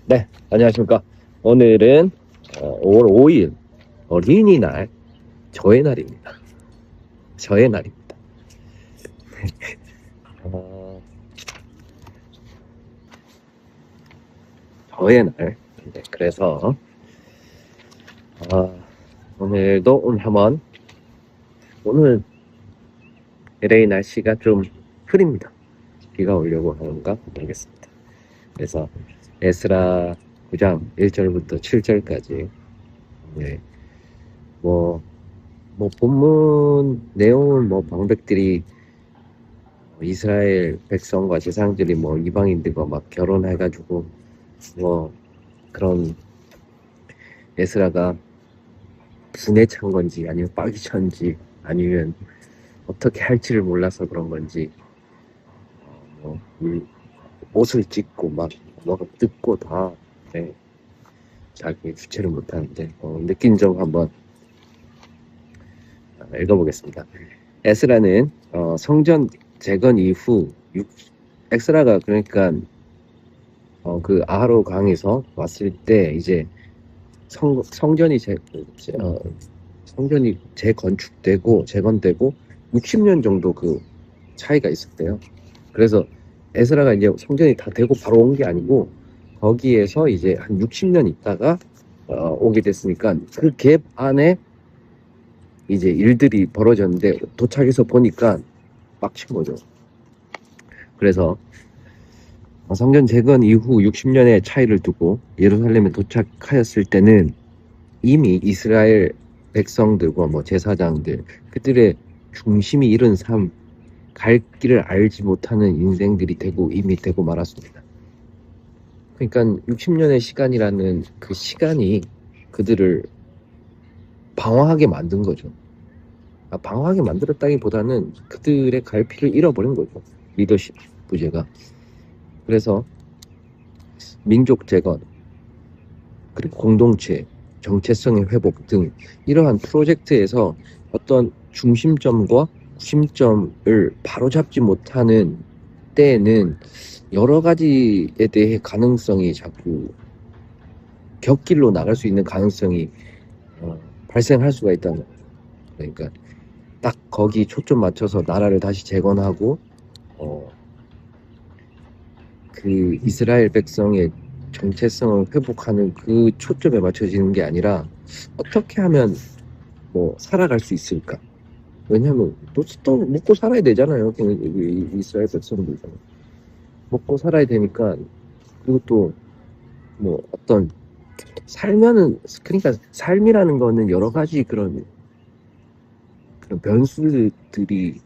네, 안녕하십니까. 오늘은 5월 5일 어린이날, 저의 날입니다. 저의 날입니다. 어, 저의 날. 네, 그래서 오늘도 오늘 LA 날씨가 좀 흐립니다. 비가 오려고 하는가 모르겠습니다. 그래서 에스라 9장 1절부터 7절까지 네, 뭐 본문 내용은 방백들이 이스라엘 백성과 제사장들이 이방인들과 막 결혼해가지고 그런 에스라가 분에 찬 건지 아니면 빡이 찬지 아니면 어떻게 할지를 몰라서 그런 건지 옷을 찢고 막 뭐가 뜯고 다 자기 주체를 못하는데 느낀 점 한번 읽어보겠습니다. 에스라는 성전 재건 이후 에스라가 그러니까 그 아하로 강에서 왔을 때 이제 성전이 재건축되고 재건되고 60년 정도 그 차이가 있었대요. 그래서 에스라가 이제 성전이 다 되고 바로 온 게 아니고 거기에서 이제 한 60년 있다가 오게 됐으니까 그 갭 안에 이제 일들이 벌어졌는데 도착해서 보니까 빡친 거죠. 그래서 성전 재건 이후 60년의 차이를 두고 예루살렘에 도착하였을 때는 이미 이스라엘 백성들과 제사장들 그들의 중심이 잃은 삶, 갈 길을 알지 못하는 인생들이 이미 되고 말았습니다. 그러니까 60년의 시간이라는 그 시간이 그들을 방황하게 만든 거죠. 방황하게 만들었다기보다는 그들의 갈피를 잃어버린 거죠. 리더십 부재가. 그래서 민족 재건, 그리고 공동체, 정체성의 회복 등 이러한 프로젝트에서 어떤 중심점과 구심점을 바로잡지 못하는 때에는 여러 가지에 대해 가능성이 자꾸 곁길로 나갈 수 있는 가능성이 발생할 수가 있다는 거예요. 그러니까 딱 거기 초점 맞춰서 나라를 다시 재건하고 그 이스라엘 백성의 정체성을 회복하는 그 초점에 맞춰지는 게 아니라 어떻게 하면 살아갈 수 있을까? 왜냐하면 또 먹고 살아야 되잖아요. 이스라엘 백성들 먹고 살아야 되니까. 그리고 또 어떤 살면은, 그러니까 삶이라는 거는 여러 가지 그런 변수들이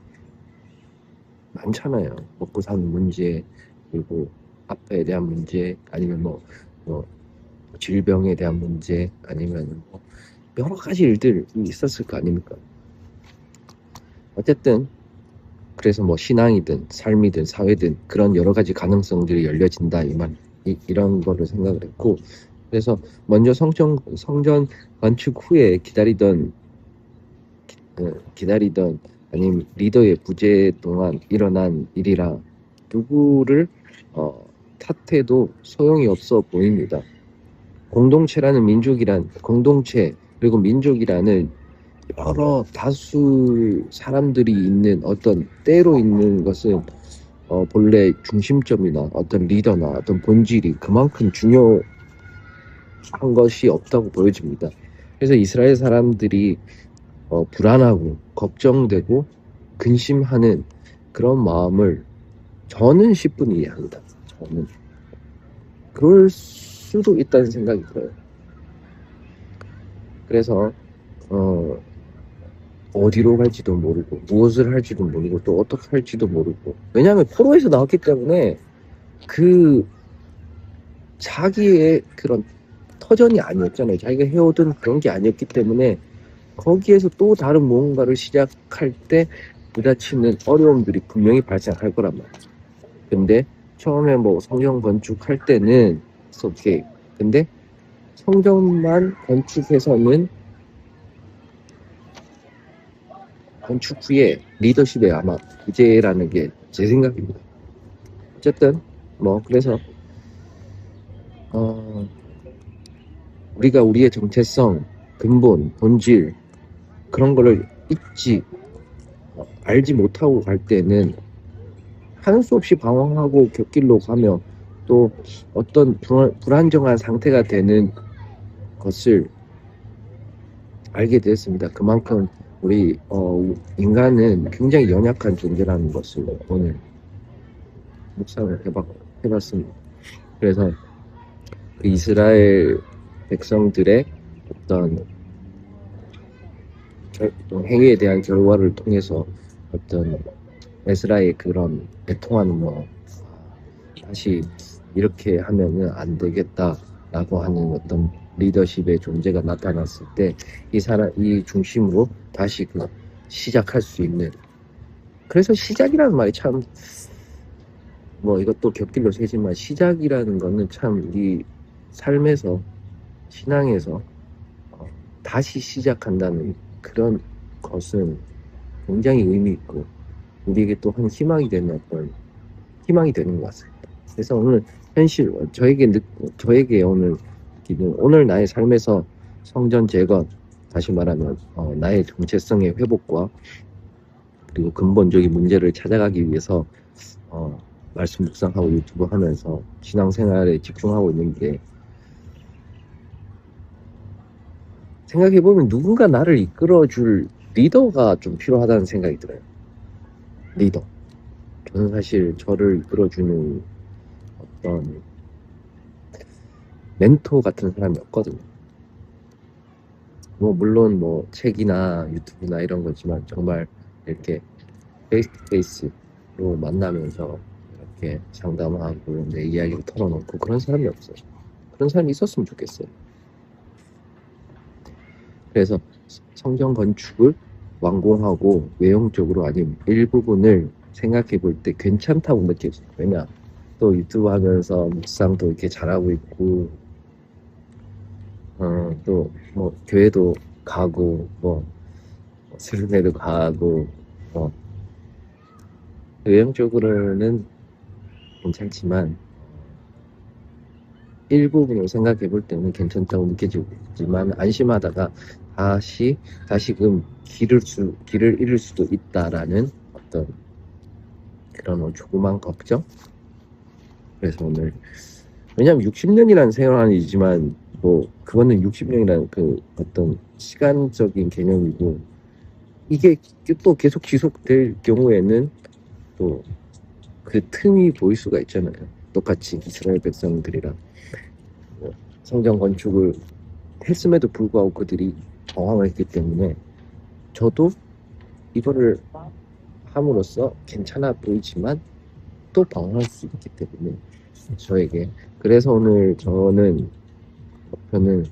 많잖아요. 먹고 사는 문제, 그리고 화폐에 대한 문제, 아니면 질병에 대한 문제, 아니면 여러 가지 일들이 있었을 거 아닙니까? 어쨌든 그래서 신앙이든 삶이든 사회든 그런 여러 가지 가능성들이 열려진다 이런 거를 생각을 했고, 그래서 먼저 성전 건축 후에 기다리던 아니면 리더의 부재 동안 일어난 일이라 누구를 탓해도 소용이 없어 보입니다. 공동체 그리고 민족이라는 여러 다수 사람들이 있는 어떤 때로 있는 것은 본래 중심점이나 어떤 리더나 어떤 본질이 그만큼 중요한 것이 없다고 보여집니다. 그래서 이스라엘 사람들이 불안하고 걱정되고 근심하는 그런 마음을 저는 10분 이해합니다. 저는 그럴 수도 있다는 생각이 들어요. 그래서 어디로 갈지도 모르고 무엇을 할지도 모르고 또 어떻게 할지도 모르고, 왜냐하면 포로에서 나왔기 때문에 그 자기의 그런 터전이 아니었잖아요. 자기가 해오던 그런 게 아니었기 때문에 거기에서 또 다른 무언가를 시작할 때 부딪히는 어려움들이 분명히 발생할 거란 말이에요. 근데 처음에 성전 건축할 때는 오케이. 근데 성전만 건축해서는 건축 후에 리더십에 아마 부재라는 게 제 생각입니다. 어쨌든 그래서 우리가 우리의 정체성, 근본, 본질 그런 거를 알지 못하고 갈 때는 하는 수 없이 방황하고 곁길로 가며 또 어떤 불안정한 상태가 되는 것을 알게 되었습니다. 그만큼 우리 인간은 굉장히 연약한 존재라는 것을 오늘 묵상을 해봤습니다. 그래서 그 이스라엘 백성들의 어떤 행위에 대한 결과를 통해서 어떤 에스라의 그런 애통하는 다시 이렇게 하면은 안 되겠다라고 하는 어떤 리더십의 존재가 나타났을 때 이 중심으로 다시 시작할 수 있는, 그래서 시작이라는 말이 참 이것도 곁길로 새지만 시작이라는 거는 참 우리 삶에서 신앙에서 다시 시작한다는 그런 것은 굉장히 의미 있고 우리에게 또 한 희망이 되는 것 같습니다. 그래서 오늘 현실 저에게 오늘 나의 삶에서 성전 재건, 다시 말하면 나의 정체성의 회복과 그리고 근본적인 문제를 찾아가기 위해서 말씀 묵상하고 유튜브 하면서 신앙생활에 집중하고 있는데, 생각해보면 누군가 나를 이끌어줄 리더가 좀 필요하다는 생각이 들어요. 리더. 저는 사실 저를 이끌어주는 어떤 멘토 같은 사람이 없거든요. 물론 책이나 유튜브나 이런 거지만 정말 이렇게 페이스 투 페이스로 만나면서 이렇게 상담하고 내 이야기를 털어놓고 그런 사람이 없어요. 그런 사람이 있었으면 좋겠어요. 그래서 성전 건축을 완공하고 외형적으로 아닌 일부분을 생각해 볼 때 괜찮다고 느껴져요. 왜냐, 또 유튜브 하면서 묵상도 이렇게 잘하고 있고, 또 교회도 가고 스승회도 가고 외형적으로는 괜찮지만 일부분을 생각해 볼 때는 괜찮다고 느껴지지만 안심하다가 다시금 길을 잃을 수도 있다라는 어떤 그런 조그만 걱정. 그래서 오늘, 왜냐면 60년이라는 세월이지만 그거는 60년이라는 그 어떤 시간적인 개념이고, 이게 또 계속 지속될 경우에는 또 그 틈이 보일 수가 있잖아요. 똑같이 이스라엘 백성들이랑 성전 건축을 했음에도 불구하고 그들이 방황을 했기 때문에 저도 이거를 함으로써 괜찮아 보이지만 또 방황할 수 있기 때문에 저에게, 그래서 오늘 저는 목표는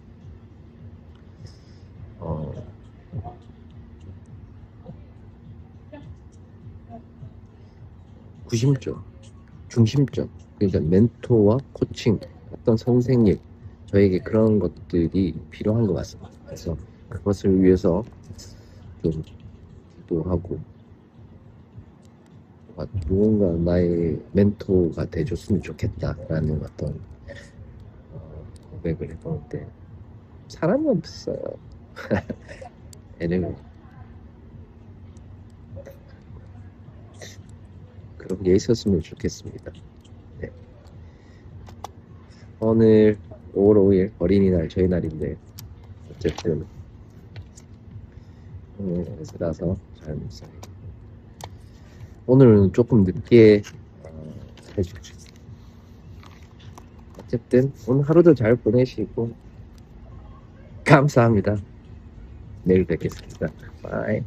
중심점, 그러니까 멘토와 코칭, 어떤 선생님, 저에게 그런 것들이 필요한 것 같습니다. 그래서 그것을 위해서 좀 기도하고 누군가 나의 멘토가 돼줬으면 좋겠다라는 어떤 고백을 해보는데 사람이 없어요. 애를 그런 게 있었으면 좋겠습니다. 네. 오늘 5월 5일 어린이날 저희 날인데 어쨌든 오늘이라서 잘 묵상해. 오늘은 조금 늦게 해주죠. 어쨌든 오늘 하루도 잘 보내시고 감사합니다. 내일 뵙겠습니다. 바이.